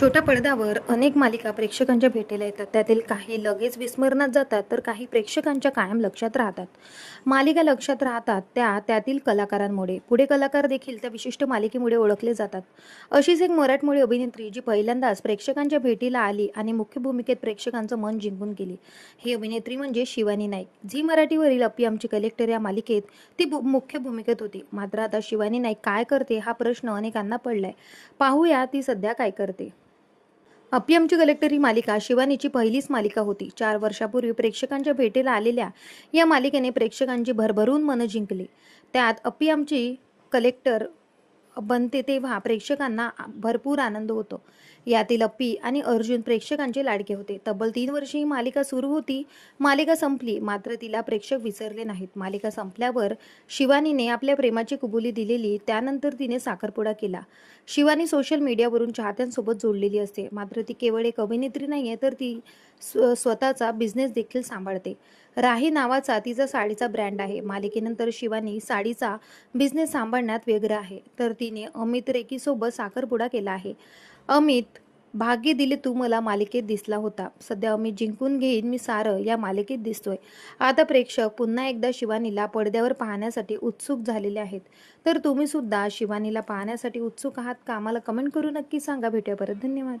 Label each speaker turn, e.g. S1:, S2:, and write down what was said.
S1: छोट्या पडद्यावर अनेक मालिका प्रेक्षकांच्या भेटीला येतात. त्यातील काही लगेच विस्मरणात जातात, तर काही प्रेक्षकांच्या कायम लक्षात राहतात. मालिका लक्षात राहतात त्यातील कलाकारांमुळे. पुढे कलाकार देखील त्या विशिष्ट मालिकेमुळे ओळखले जातात. अशीच एक मराठमोळी अभिनेत्री जी पहिल्यांदाच प्रेक्षकांच्या भेटीला आली आणि मुख्य भूमिकेत प्रेक्षकांचं मन जिंकून गेली. ही अभिनेत्री म्हणजे शिवानी नाईक. झी मराठीवरील अप्पी आमची कलेक्टर या मालिकेत ती मुख्य भूमिकेत होती. मात्र आता शिवानी नाईक काय करते हा प्रश्न अनेकांना पडलाय. पाहूया ती सध्या काय करते. अप्पी आमची कलेक्टर ही मालिका शिवानीची पहिलीच मालिका होती. 4 वर्षापूर्वी प्रेक्षकांच्या भेटीला आलेल्या या मालिकेने प्रेक्षकांची भरभरून मनं जिंकली. त्यात अप्पी आमची कलेक्टर बनते तेव्हा प्रेक्षकांना भरपूर आनंद होतो. यातील अप्पी आणि अर्जुन प्रेक्षकांचे लाडके होते. तब्बल 3 वर्षे ही मालिका सुरू होती. मालिका संपली, मात्र तिला प्रेक्षक विसरले नाहीत. मालिका संपल्यावर शिवानीने आपल्या प्रेमाची कबुली दिलेली. त्यानंतर तिने साखरपुडा केला. शिवानी सोशल मीडियावरून चाहत्यांसोबत जोडलेली असते. मात्र ती केवळ एक अभिनेत्री नाहीये, तर ती स्वतःचा बिझनेस देखील सांभाळते. राही नावाचा तिचा साडीचा ब्रँड आहे. मालिकेनंतर शिवानी साडीचा बिझनेस सांभाळण्यात व्यग्र आहे. तर तिने अमित रेकीसोबत साखरपुडा केला आहे. अमित भाग्य दिले तू मला मालिकेत दिसला होता. सध्या अमित जिंकून घेईन मी सारं या मालिकेत दिसतोय. आता प्रेक्षक पुन्हा एकदा शिवानीला पडद्यावर पाहण्यासाठी उत्सुक झालेले आहेत. तर तुम्ही सुद्धा शिवानीला पाहण्यासाठी उत्सुक आहात का? आम्हाला कमेंट करून नक्की सांगा. भेटूया परत. धन्यवाद.